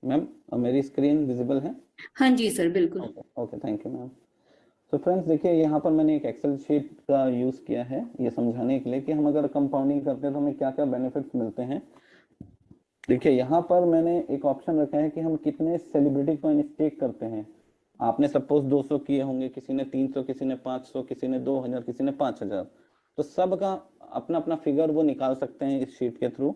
Ma'am मेरी screen visible है? हाँ जी सर, बिल्कुल। Okay okay, thank you ma'am. तो फ्रेंड्स देखिए, यहाँ पर मैंने एक एक्सेल शीट का यूज़ किया है ये समझाने के लिए कि हम अगर कंपाउंडिंग करते हैं तो हमें क्या क्या बेनिफिट्स मिलते हैं। देखिए यहाँ पर मैंने एक ऑप्शन रखा है कि हम कितने सेलिब्रिटी कॉइन स्टेक करते हैं। आपने सपोज 200 किए होंगे, किसी ने 300, किसी ने 500, किसी ने 2000, किसी ने 5000। तो सबका अपना अपना फिगर वो निकाल सकते हैं इस शीट के थ्रू।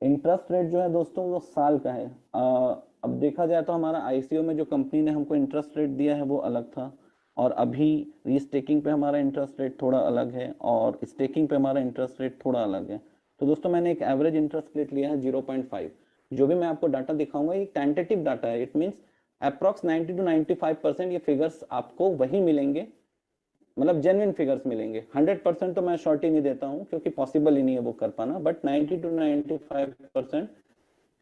इंटरेस्ट रेट जो है दोस्तों वो साल का है। अब देखा जाए तो हमारा आईसीओ में जो कंपनी ने हमको इंटरेस्ट रेट दिया है वो अलग था, और अभी रीस्टेकिंग पे हमारा इंटरेस्ट रेट थोड़ा अलग है, और स्टेकिंग पे हमारा इंटरेस्ट रेट थोड़ा अलग है। तो दोस्तों मैंने एक एवरेज इंटरेस्ट रेट लिया है 0.5। जो भी मैं आपको डाटा दिखाऊंगा ये टेंटेटिव डाटा है, इट मीन्स अप्रॉक्स 90 to 95% ये फिगर्स आपको वही मिलेंगे, मतलब जेन्युइन फिगर्स मिलेंगे। 100% तो मैं शॉर्ट ही नहीं देता हूँ क्योंकि पॉसिबल ही नहीं है वो कर पाना, बट 90 to 95%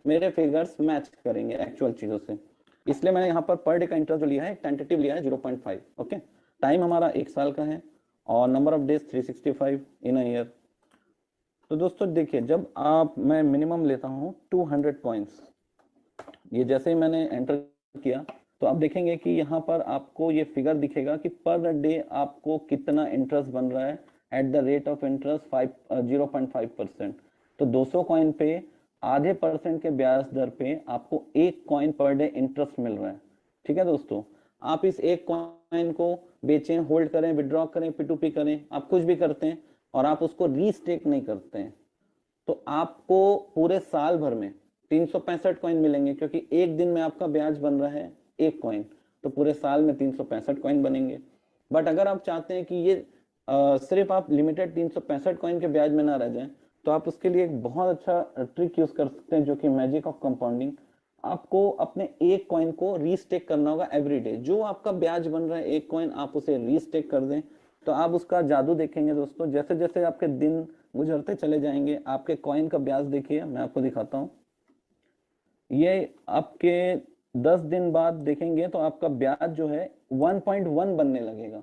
मेरे फिगर्स मैच करेंगे एक्चुअल चीजों से। इसलिए मैंने यहाँ पर पर डे का इंटरेस्ट जो लिया है टेंटेटिव लिया है 0.5। ओके, टाइम हमारा 1 साल का है, और number of days 365 in a year. तो दोस्तों देखिए, जब आप मैं मिनिमम लेता हूँ 200 कॉइन्स, ये जैसे ही मैंने एंटर किया तो आप देखेंगे कि यहाँ पर आपको ये फिगर दिखेगा कि पर डे आपको कितना इंटरेस्ट बन रहा है at the rate of interest 0.5%। तो 200 कॉइन पे आधे परसेंट के ब्याज दर पे आपको 1 कॉइन पर डे इंटरेस्ट मिल रहा है। ठीक है दोस्तों, आप इस 1 कॉइन को बेचें, होल्ड करें, विड्रॉ करें, P2P करें, आप कुछ भी करते हैं और आप उसको रीस्टेक नहीं करते हैं, तो आपको पूरे साल भर में 365 कॉइन मिलेंगे, क्योंकि एक दिन में आपका ब्याज बन रहा है 1 कॉइन, तो पूरे साल में 365 कॉइन बनेंगे। बट अगर आप चाहते हैं कि ये सिर्फ आप लिमिटेड 365 कॉइन के ब्याज में ना रह जाएं, तो आप उसके लिए एक बहुत अच्छा ट्रिक यूज कर सकते हैं, जो कि मैजिक ऑफ कंपाउंडिंग। आपको अपने 1 कॉइन को रीस्टेक करना होगा एवरी डे। जो आपका ब्याज बन रहा है 1 कॉइन, आप उसे रीस्टेक कर दें, तो आप उसका जादू देखेंगे दोस्तों। जैसे जैसे आपके दिन गुजरते चले जाएंगे, आपके कॉइन का ब्याज देखिए, मैं आपको दिखाता हूँ। ये आपके 10 दिन बाद देखेंगे तो आपका ब्याज जो है 1.1 बनने लगेगा।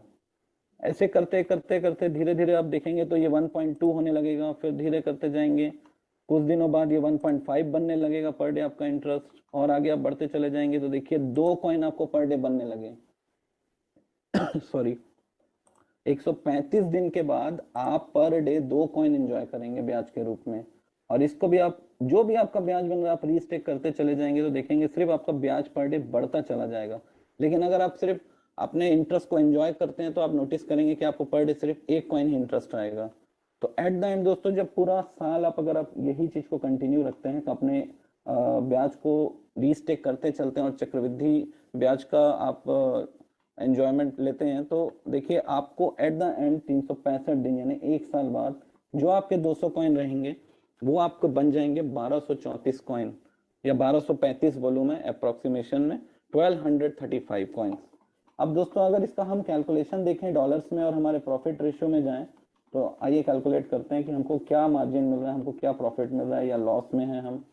ऐसे करते करते करते धीरे धीरे आप देखेंगे तो ये 1.2 होने लगेगा, फिर धीरे करते जाएंगे, कुछ दिनों बाद ये 1.5 बनने लगेगा पर डे आपका इंटरेस्ट, और आगे आप बढ़ते चले जाएंगे तो देखिए 2 कॉइन आपको पर डे बनने लगे। सॉरी, 135 दिन के बाद आप पर डे 2 कॉइन एंजॉय करेंगे ब्याज के रूप में। और इसको भी आप, जो भी आपका ब्याज बन रहा है आप रीस्टेक करते चले जाएंगे तो देखेंगे सिर्फ आपका ब्याज पर डे बढ़ता चला जाएगा। लेकिन अगर आप सिर्फ अपने इंटरेस्ट को एंजॉय करते हैं तो आप नोटिस करेंगे कि आपको पर डे सिर्फ 1 कॉइन ही इंटरेस्ट आएगा। तो एट द एंड दोस्तों, जब पूरा साल आप अगर आप यही चीज को कंटिन्यू रखते हैं, तो अपने ब्याज को रीस्टेक करते चलते हैं और चक्रवृद्धि ब्याज का आप एंजॉयमेंट लेते हैं, तो देखिए आपको एट द एंड 365 दिन यानी 1 साल बाद जो आपके 200 कॉइन रहेंगे वो आपको बन जाएंगे 1234 कॉइन, या 1235 बोलूँ मैं अप्रोक्सीमेशन में, 1235 कॉइन्स। अब दोस्तों अगर इसका हम कैलकुलेशन देखें डॉलर्स में और हमारे प्रॉफिट रेशियो में जाएं, तो आइए कैलकुलेट करते हैं कि हमको क्या मार्जिन मिल रहा है, हमको क्या प्रॉफिट मिल रहा है, या लॉस में है हम।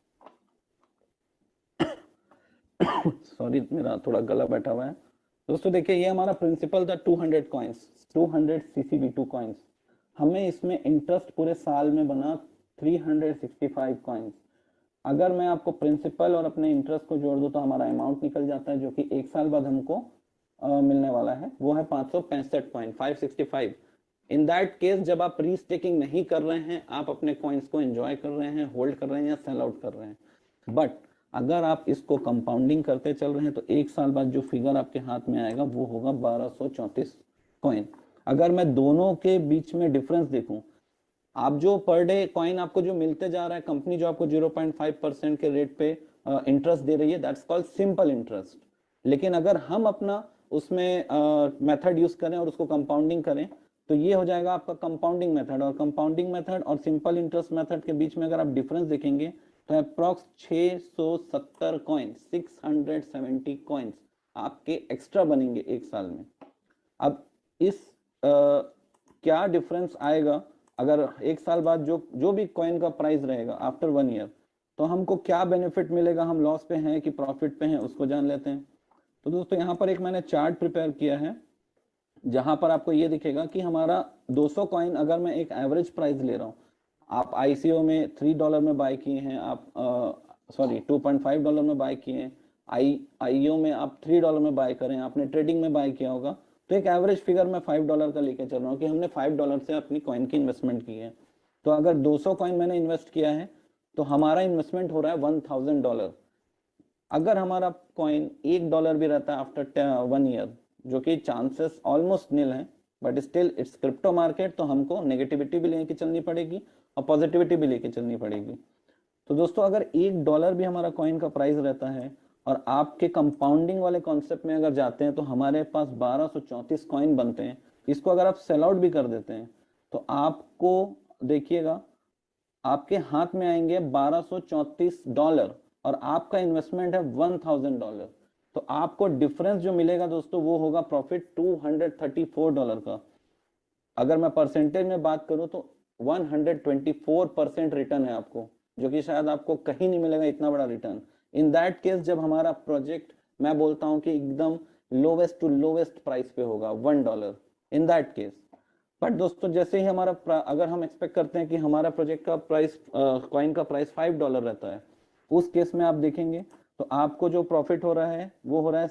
सॉरी, मेरा थोड़ा गला बैठा हुआ है। दोस्तों देखिए, ये हमारा प्रिंसिपल था 200 कॉइन्स, 200 CCB2 कॉइन्स। हमें इसमें इंटरेस्ट पूरे साल में बना 365 कॉइन्स। अगर मैं आपको प्रिंसिपल और अपने इंटरेस्ट को जोड़ दूं तो हमारा अमाउंट निकल जाता है, जो कि 1 साल बाद हमको मिलने वाला है, वो है 565 कॉइन, 565। इन दैट केस जब आप रीस्टेकिंग नहीं कर रहे हैं, आप अपने कॉइन्स को एंजॉय कर रहे हैं, होल्ड कर रहे हैं या सेल आउट कर रहे हैं। बट अगर आप इसको कंपाउंडिंग करते चल रहे हैं तो 1 साल बाद जो फिगर आपके हाथ में आएगा वो होगा 1234 कॉइन। अगर मैं दोनों के बीच में डिफरेंस देखूं, आप जो पर डे कॉइन आपको जो मिलते जा रहा है, कंपनी जो आपको 0.5% के रेट पे इंटरेस्ट दे रही है, दैट्स कॉल्ड सिंपल इंटरेस्ट। लेकिन अगर हम अपना उसमें मेथड यूज करें और उसको कंपाउंडिंग करें, तो ये हो जाएगा आपका कंपाउंडिंग मेथड। और कंपाउंडिंग मेथड और सिंपल इंटरेस्ट मेथड के बीच में अगर आप डिफरेंस देखेंगे तो अप्रॉक्स 670 कॉइन, 670 कॉइन्स आपके एक्स्ट्रा बनेंगे 1 साल में। अब इस क्या डिफरेंस आएगा अगर 1 साल बाद जो जो भी कॉइन का प्राइस रहेगा आफ्टर 1 ईयर, तो हमको क्या बेनिफिट मिलेगा, हम लॉस पे हैं कि प्रॉफिट पे हैं, उसको जान लेते हैं। तो दोस्तों यहाँ पर एक मैंने चार्ट प्रिपेयर किया है, जहां पर आपको ये दिखेगा कि हमारा 200 कॉइन अगर मैं एक एवरेज प्राइस ले रहा हूँ, आप आईसीओ में $3 में बाय किए हैं, आप सॉरी $2.5 में बाय किए, आईओ में आप $3 में बाय करें, आपने ट्रेडिंग में बाय किया होगा, तो एक एवरेज फिगर मैं $5 का लेके चल रहा हूँ कि हमने $5 से अपनी कॉइन की इन्वेस्टमेंट की है। तो अगर 200 कॉइन मैंने इन्वेस्ट किया है तो हमारा इन्वेस्टमेंट हो रहा है $1000। अगर हमारा कॉइन $1 भी रहता है आफ्टर 1 ईयर, जो कि चांसेस ऑलमोस्ट नील है, but still it's crypto market, तो हमको नेगेटिविटी भी लेके चलनी पड़ेगी और पॉजिटिविटी भी लेके चलनी पड़ेगी। तो दोस्तों अगर $1 भी हमारा कॉइन का प्राइस रहता है और आपके कंपाउंडिंग वाले कॉन्सेप्ट में अगर जाते हैं तो हमारे पास 1234 कॉइन बनते हैं। इसको अगर आप सेल आउट भी कर देते हैं तो आपको देखिएगा आपके हाथ में आएंगे $1234 और आपका इन्वेस्टमेंट है $1000। तो आपको डिफरेंस जो मिलेगा दोस्तों वो होगा प्रॉफिट $234 का। अगर मैं परसेंटेज में बात करूं तो 124% रिटर्न है आपको, जो कि शायद आपको कहीं नहीं मिलेगा इतना बड़ा रिटर्न। इन दैट केस जब हमारा प्रोजेक्ट मैं बोलता हूं कि एकदम लोवेस्ट टू लोवेस्ट प्राइस पे होगा $1 इन दैट केस। बट दोस्तों जैसे ही हमारा अगर हम एक्सपेक्ट करते हैं कि हमारा प्रोजेक्ट का प्राइस कॉइन का प्राइस $5 रहता है, उस केस में आप देखेंगे तो आपको जो प्रॉफिट हो रहा है वो हो रहा है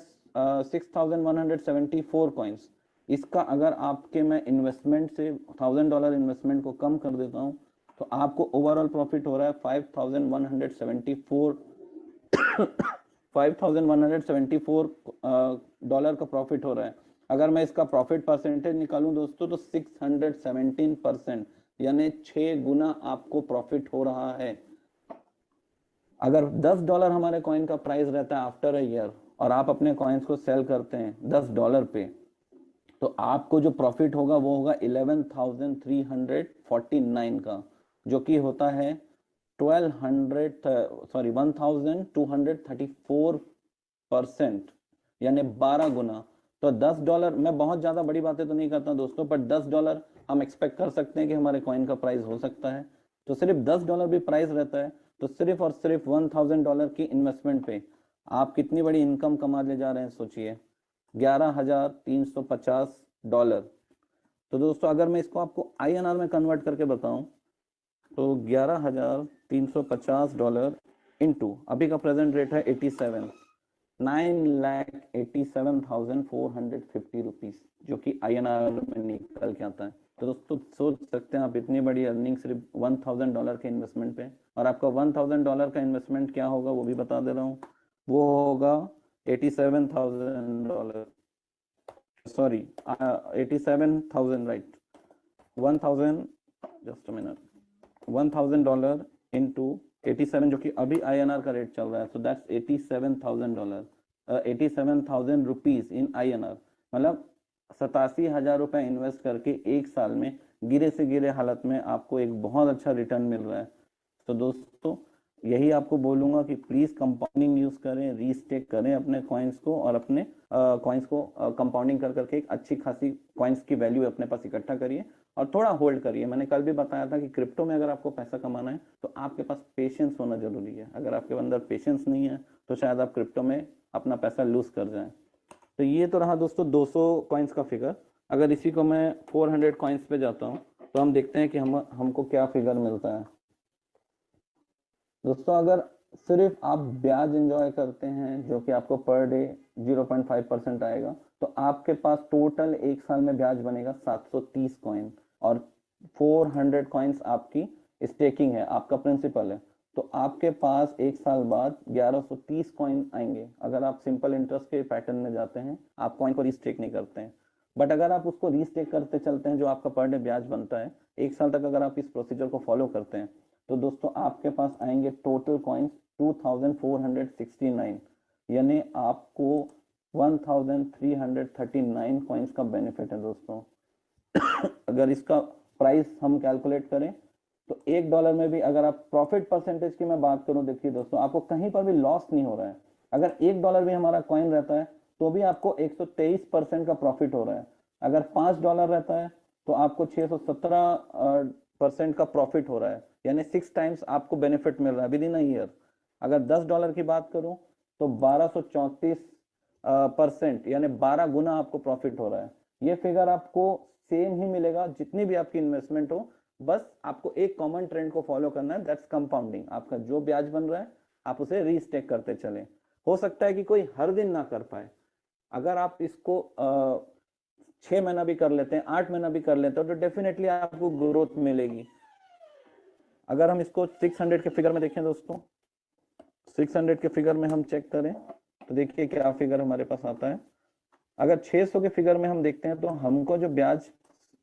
6174 कॉइन्स। इसका अगर आपके मैं इन्वेस्टमेंट से $1000 इन्वेस्टमेंट को कम कर देता हूं तो आपको ओवरऑल प्रॉफिट हो रहा है 5174 $5174 का प्रॉफिट हो रहा है। अगर मैं इसका प्रॉफिट परसेंटेज निकालूं दोस्तों तो 617%, यानी 6 गुना आपको प्रॉफिट हो रहा है। अगर $10 हमारे कॉइन का प्राइस रहता है आफ्टर अ ईयर और आप अपने कॉइन्स को सेल करते हैं $10 पे, तो आपको जो प्रॉफिट होगा वो होगा 11,349 का, जो कि होता है 1234%, यानी 12 गुना। तो $10, मैं बहुत ज़्यादा बड़ी बातें तो नहीं करता दोस्तों, पर $10 हम एक्सपेक्ट कर सकते हैं कि हमारे कॉइन का प्राइस हो सकता है। तो सिर्फ $10 भी प्राइस रहता है तो सिर्फ और सिर्फ $1000 की इन्वेस्टमेंट पे आप कितनी बड़ी इनकम कमा ले जा रहे हैं, सोचिए, $11,350। तो दोस्तों अगर मैं इसको आपको INR में कन्वर्ट करके बताऊं तो $11,350 इंटू अभी का प्रेजेंट रेट है 87, 9,87,450 रुपीज, जो कि INR में निकल के आता है। तो दोस्तों सोच सकते हैं आप इतनी बड़ी अर्निंग सिर्फ $1000 के इन्वेस्टमेंट पे। और आपका $1000 का इन्वेस्टमेंट क्या होगा वो भी बता दे रहा हूँ, वो होगा $87,000, sorry 87,000, right, 1000, just a minute, $1000 into 87, जो कि अभी INR का रेट चल रहा है, so that's $87,000, 87,000 rupees in INR, मतलब 87,000 रुपए इन्वेस्ट करके एक साल में गिरे से गिरे हालत में आपको एक बहुत अच्छा रिटर्न मिल रहा है। तो दोस्तों यही आपको बोलूंगा कि प्लीज कंपाउंडिंग यूज करें, रीस्टेक करें अपने कॉइन्स को और अपने कॉइन्स को कंपाउंडिंग कर करके एक अच्छी खासी कॉइन्स की वैल्यू अपने पास इकट्ठा करिए और थोड़ा होल्ड करिए। मैंने कल भी बताया था कि क्रिप्टो में अगर आपको पैसा कमाना है तो आपके पास पेशेंस होना जरूरी है। अगर आपके अंदर पेशेंस नहीं है तो शायद आप क्रिप्टो में अपना पैसा लूज कर जाएं। तो ये तो रहा दोस्तों 200 कॉइन्स का फिगर। अगर इसी को मैं 400 कॉइन्स पे जाता हूँ तो हम देखते हैं कि हमको क्या फिगर मिलता है। दोस्तों अगर सिर्फ आप ब्याज एंजॉय करते हैं जो कि आपको पर डे 0.5% आएगा, तो आपके पास टोटल एक साल में ब्याज बनेगा 730 कॉइन और 400 कॉइन्स आपकी स्टेकिंग है, आपका प्रिंसिपल है। तो आपके पास एक साल बाद 1130 कॉइन आएंगे अगर आप सिंपल इंटरेस्ट के पैटर्न में जाते हैं, आप कॉइन को रीस्टेक नहीं करते हैं। बट अगर आप उसको रीस्टेक करते चलते हैं, जो आपका पर डे ब्याज बनता है, एक साल तक अगर आप इस प्रोसीजर को फॉलो करते हैं, तो दोस्तों आपके पास आएंगे टोटल कॉइन्स 2469, यानी आपको 1339 कॉइन्स का बेनिफिट है दोस्तों। अगर इसका प्राइस हम कैलकुलेट करें तो $1 में भी अगर आप प्रॉफिट परसेंटेज की मैं बात करूं, देखिए दोस्तों आपको कहीं पर भी लॉस नहीं हो रहा है। अगर $1 भी हमारा कॉइन रहता है तो भी आपको 123% का प्रॉफिट हो रहा है। अगर $5 रहता है तो आपको 617% का प्रॉफिट हो रहा है, यानी 6 टाइम्स आपको बेनिफिट मिल रहा है विद इन अ ईयर। अगर $10 की बात करूं तो 1234% यानी 12 गुना आपको प्रॉफिट हो रहा है। ये फिगर आपको सेम ही मिलेगा जितनी भी आपकी इन्वेस्टमेंट हो, बस आपको एक कॉमन ट्रेंड को फॉलो करना है, दैट्स कंपाउंडिंग। आपका जो ब्याज बन रहा है आप उसे रीस्टेक करते चलें। हो सकता है कि कोई हर दिन ना कर पाए, अगर आप इसको 6 महीना भी कर लेते हैं, 8 महीना भी कर लेते हैं, तो डेफिनेटली आपको ग्रोथ मिलेगी। अगर हम इसको 600 के फिगर में देखें दोस्तों, 600 के फिगर में हम चेक करें तो देखिए क्या फिगर हमारे पास आता है। अगर 600 के फिगर में हम देखते हैं तो हमको जो ब्याज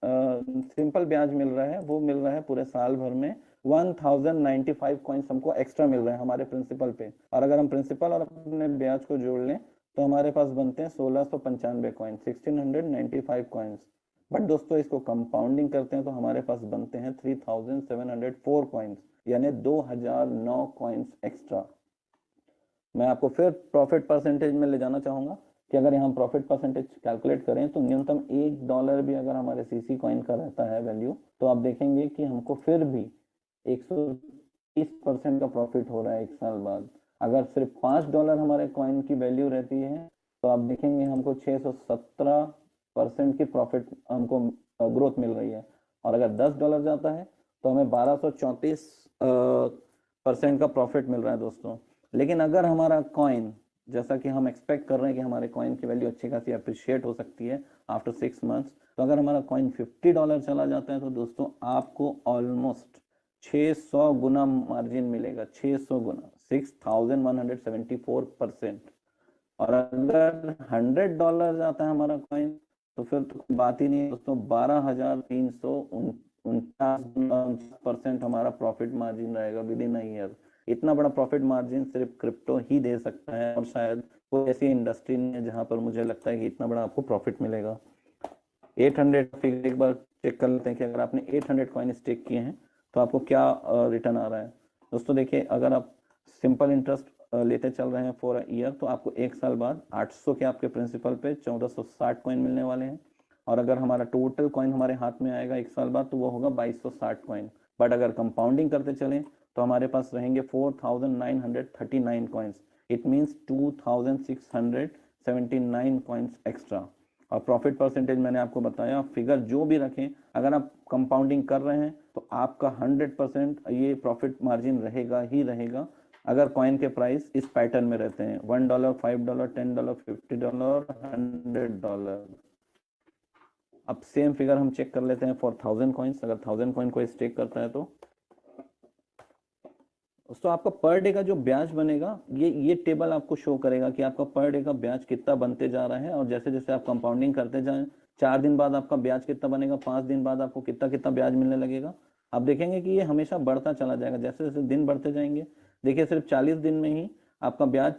सिंपल ब्याज मिल रहा है वो मिल रहा है पूरे साल भर में 1095 कॉइन्स हमको एक्स्ट्रा मिल रहे हैं हमारे प्रिंसिपल पे। और अगर हम प्रिंसिपल और अपने ब्याज को जोड़ लें तो हमारे पास बनते हैं 1695 कॉइन, 1695 कॉइन्स। बट दोस्तों इसको कंपाउंडिंग करते हैं तो हमारे पास बनते हैं 3704 कॉइन्स, यानी 2009 कॉइन्स एक्स्ट्रा। मैं आपको फिर प्रॉफिट परसेंटेज में ले जाना चाहूंगा कि अगर यहाँ प्रॉफिट परसेंटेज कैलकुलेट करें तो न्यूनतम $1 भी अगर हमारे सीसी कॉइन का रहता है वैल्यू, तो आप देखेंगे कि हमको फिर भी 130% का प्रॉफिट हो रहा है एक साल बाद। अगर सिर्फ $5 हमारे कॉइन की वैल्यू रहती है तो आप देखेंगे हमको 617% की प्रॉफिट हमको ग्रोथ मिल रही है। और अगर $10 जाता है तो हमें 1234% का प्रॉफिट मिल रहा है दोस्तों। लेकिन अगर हमारा कॉइन, जैसा कि हम एक्सपेक्ट कर रहे हैं कि हमारे कॉइन की वैल्यू अच्छी खासी अप्रिशिएट हो सकती है आफ्टर 6 मंथ्स, तो अगर हमारा कॉइन $50 चला जाता है तो दोस्तों आपको ऑलमोस्ट 600 गुना मार्जिन मिलेगा, 600 गुना, 6174%। और अगर $100 जाता है हमारा कॉइन तो फिर तो बात ही नहीं है दोस्तों, 12,349% हमारा प्रॉफिट मार्जिन रहेगा विद इन अ ईयर। इतना बड़ा प्रॉफिट मार्जिन सिर्फ क्रिप्टो ही दे सकता है, और शायद कोई ऐसी इंडस्ट्री नहीं है जहां पर मुझे लगता है कि इतना बड़ा आपको प्रॉफिट मिलेगा। 800 फिगर एक बार चेक कर लेते हैं कि अगर आपने 800 कॉइन स्टेक किए हैं तो आपको क्या रिटर्न आ रहा है। दोस्तों देखिए, अगर आप सिंपल इंटरेस्ट लेते चल रहे हैं फॉर ईयर तो आपको एक साल बाद 800 के आपके प्रिंसिपल पे 1460 कॉइन मिलने वाले हैं। और अगर हमारा टोटल कॉइन हमारे हाथ में आएगा एक साल बाद तो वो होगा 2260 कॉइन। बट अगर कंपाउंडिंग करते चलें तो हमारे पास रहेंगे 4939 coins. It means 2679 coins extra. और प्रॉफिट परसेंटेज मैंने आपको बताया, फिगर जो भी रखें, अगर आप कंपाउंडिंग कर रहे हैं तो आपका 100% ये प्रॉफिट मार्जिन रहेगा ही रहेगा अगर कॉइन के प्राइस इस पैटर्न में रहते हैं, $1, $5, $10, $50, $100। अब सेम फिगर हम चेक कर लेते हैं फॉर 1000 कॉइन्स। अगर 1000 कॉइन को स्टेक करता है तो आपका पर डे का जो ब्याज बनेगा, ये टेबल आपको शो करेगा कि आपका पर डे का ब्याज कितना बनते जा रहा है। और जैसे जैसे आप कंपाउंडिंग करते जाएं, 4 दिन बाद आपका ब्याज कितना बनेगा, 5 दिन बाद आपको कितना कितना ब्याज मिलने लगेगा। आप देखेंगे कि ये हमेशा बढ़ता चला जाएगा जैसे जैसे दिन बढ़ते जाएंगे। देखिए सिर्फ 40 दिन में ही आपका ब्याज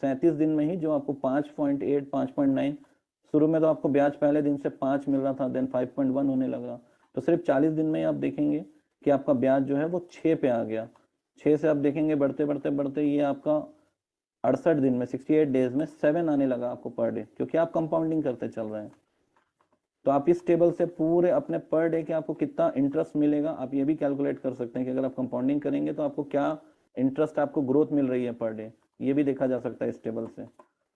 37 दिन में ही जो आपको 5.8 5.9, शुरू में तो आपको ब्याज पहले दिन से 5 मिल रहा था, देन 5.1 होने लगा। तो सिर्फ 40 दिन में ही आप देखेंगे कि आपका ब्याज जो है वो 6 पे आ गया। 6 से आप देखेंगे बढ़ते बढ़ते बढ़ते ये आपका 68 दिन में, 68 डेज में 7 आने लगा आपको पर डे, क्योंकि आप कंपाउंडिंग करते चल रहे हैं। तो आप इस टेबल से पूरे अपने पर डे के आपको कितना इंटरेस्ट मिलेगा आप ये भी कैलकुलेट कर सकते हैं कि अगर आप कंपाउंडिंग करेंगे तो आपको क्या इंटरेस्ट, आपको ग्रोथ मिल रही है पर डे, ये भी देखा जा सकता है इस टेबल से।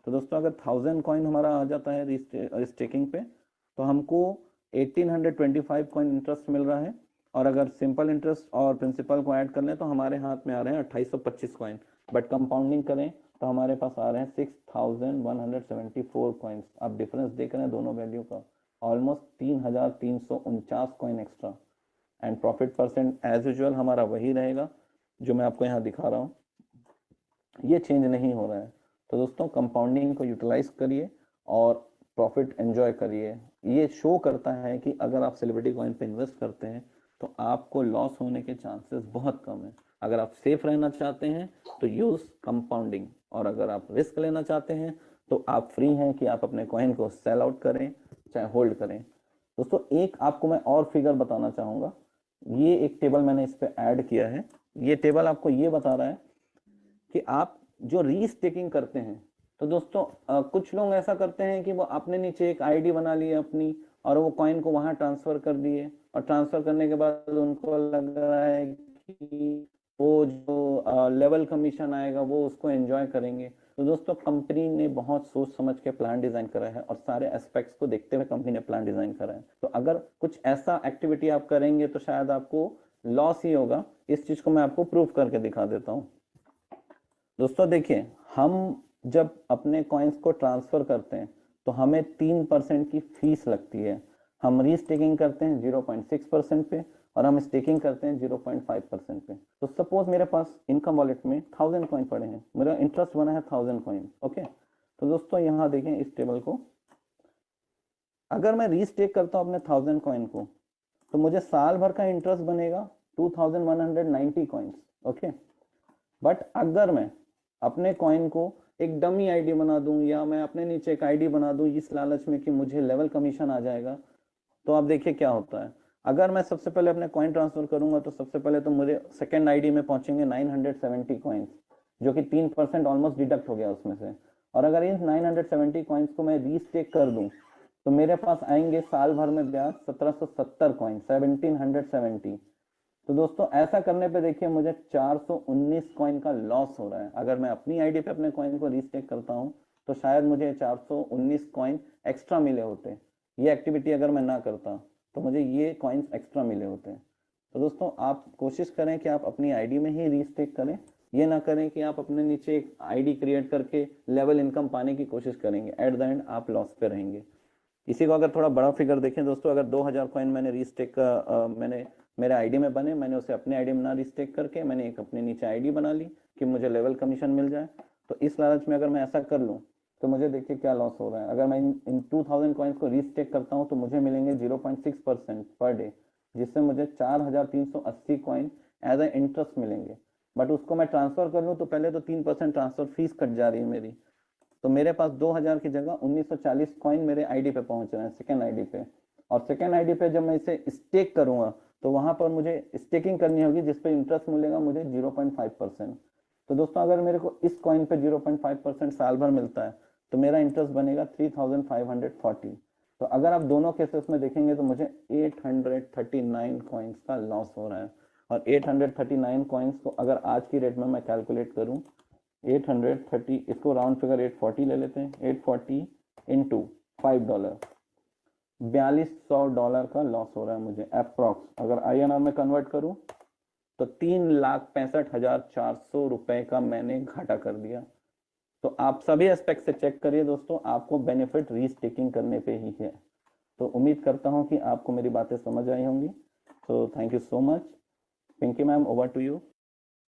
तो दोस्तों अगर 1000 कॉइन हमारा आ जाता है स्टेकिंग पे तो हमको 1825 कॉइन इंटरेस्ट मिल रहा है। और अगर सिंपल इंटरेस्ट और प्रिंसिपल को ऐड कर लें तो हमारे हाथ में आ रहे हैं 2825 कॉइन। बट कंपाउंडिंग करें तो हमारे पास आ रहे हैं 6174 कॉइन्स। आप डिफरेंस देख रहे हैं दोनों वैल्यू का, almost 3349 coin extra. And profit percent as usual हमारा वही रहेगा जो मैं आपको यहाँ दिखा रहा हूँ, ये चेंज नहीं हो रहा है। तो दोस्तों कंपाउंडिंग को यूटिलाइज करिए और प्रॉफिट एंजॉय करिए। ये शो करता है कि अगर आप सेलिब्रिटी कॉइन पे इन्वेस्ट करते हैं तो आपको लॉस होने के चांसेस बहुत कम है। अगर आप सेफ रहना चाहते हैं तो यूज कंपाउंडिंग, और अगर आप रिस्क लेना चाहते हैं तो आप फ्री हैं कि आप अपने कॉइन को सेल आउट करें चाहे होल्ड करें। दोस्तों एक आपको मैं और फिगर बताना चाहूंगा, ये एक टेबल मैंने इस पे ऐड किया है। ये टेबल आपको ये बता रहा है कि आप जो रीस्टेकिंग करते हैं, तो दोस्तों कुछ लोग ऐसा करते हैं कि वो अपने नीचे एक आईडी बना लिए अपनी और वो कॉइन को वहां ट्रांसफर कर दिए, और ट्रांसफर करने के बाद उनको लग रहा है कि वो जो लेवल कमीशन आएगा वो उसको एंजॉय करेंगे। तो दोस्तों कंपनी ने बहुत सोच समझ के प्लान डिजाइन करा है और सारे एस्पेक्ट्स को देखते हुए कंपनी ने प्लान डिजाइन करा है। तो अगर कुछ ऐसा एक्टिविटी आप करेंगे तो शायद आपको लॉस ही होगा। इस चीज को मैं आपको प्रूव करके दिखा देता हूँ। दोस्तों देखिए, हम जब अपने कॉइन्स को ट्रांसफर करते हैं तो हमें 3% की फीस लगती है। हम रीस्टेकिंग करते हैं 0.6% पे और हम स्टेकिंग करते हैं 0.5% पे। तो सपोज मेरे पास इनकम वॉलेट में 1000 कॉइन पड़े हैं, मेरा इंटरेस्ट बना है 1000 कॉइन। ओके, तो दोस्तों यहाँ देखें इस टेबल को, अगर मैं रीस्टेक करता हूँ अपने 1000 कॉइन को तो मुझे साल भर का इंटरेस्ट बनेगा 2190 कॉइन्स। ओके, बट अगर मैं अपने कॉइन को एक डमी आईडी बना दूं या मैं अपने नीचे एक आईडी बना दूं इस लालच में कि मुझे लेवल कमीशन आ जाएगा, तो आप देखिए क्या होता है। अगर मैं सबसे पहले अपने कॉइन ट्रांसफर करूंगा तो सबसे पहले तो मुझे सेकेंड आईडी में पहुंचेंगे 970 कॉइन्स, जो कि 3% ऑलमोस्ट डिडक्ट हो गया उसमें से। और अगर इन 970 कॉइन्स को मैं रीस्टेक कर दूं तो मेरे पास आएंगे साल भर में ब्याज 1770 कॉइन, 1770। तो दोस्तों ऐसा करने पे देखिए मुझे 419 कॉइन का लॉस हो रहा है। अगर मैं अपनी आईडी पे अपने कॉइन को रीस्टेक करता हूं तो शायद मुझे 419 कॉइन एक्स्ट्रा मिले होते। ये एक्टिविटी अगर मैं ना करता तो मुझे ये कॉइन्स एक्स्ट्रा मिले होते। तो दोस्तों आप कोशिश करें कि आप अपनी आईडी में ही रीस्टेक करें, ये ना करें कि आप अपने नीचे एक आईडी क्रिएट करके लेवल इनकम पाने की कोशिश करेंगे, एट द एंड आप लॉस पे रहेंगे। इसी को अगर थोड़ा बड़ा फिगर देखें दोस्तों, अगर 2000 कॉइन मैंने रीस्टेक मैंने मेरे आईडी में बने, मैंने उसे अपने आईडी में ना रीस्टेक करके मैंने एक अपने नीचे आईडी बना ली कि मुझे लेवल कमीशन मिल जाए। तो इस लालच में अगर मैं ऐसा कर लूँ तो मुझे देखिए क्या लॉस हो रहा है। अगर मैं इन 2000 कॉइन्स को रीस्टेक करता हूँ तो मुझे मिलेंगे 0.6% पर डे, जिससे मुझे 4380 कॉइन एज ए इंटरेस्ट मिलेंगे। बट उसको मैं ट्रांसफर कर लूँ तो पहले तो 3% ट्रांसफर फीस कट जा रही है मेरी। तो मेरे पास 2000 की जगह 1940 कॉइन मेरे आईडी पे पहुंच रहे हैं, सेकेंड आईडी पे। और सेकेंड आईडी पे जब मैं इसे स्टेक करूंगा तो वहां पर मुझे स्टेकिंग करनी होगी जिसपे इंटरेस्ट मिलेगा मुझे 0.5%। तो दोस्तों अगर मेरे को इस कॉइन पे 0.5% साल भर मिलता है तो मेरा इंटरेस्ट बनेगा 3540। तो अगर आप दोनों केसेस में देखेंगे तो मुझे 839 कॉइन्स का लॉस हो रहा है। और 839 कॉइन्स को अगर आज की रेट में मैं कैलकुलेट करूं, 830, इसको राउंड फिगर 840 ले लेते हैं, 840 इंटू $5, $4200 का लॉस हो रहा है मुझे अप्रॉक्स। अगर INR में कन्वर्ट करूं तो 3,65,400 रुपए का मैंने घाटा कर दिया। तो आप सभी एस्पेक्ट से चेक करिए दोस्तों, आपको बेनिफिट रीस्टेकिंग करने पे ही है। तो उम्मीद करता हूं कि आपको मेरी बातें समझ आई होंगी। तो thank you so much. Pinky ma'am, over to you.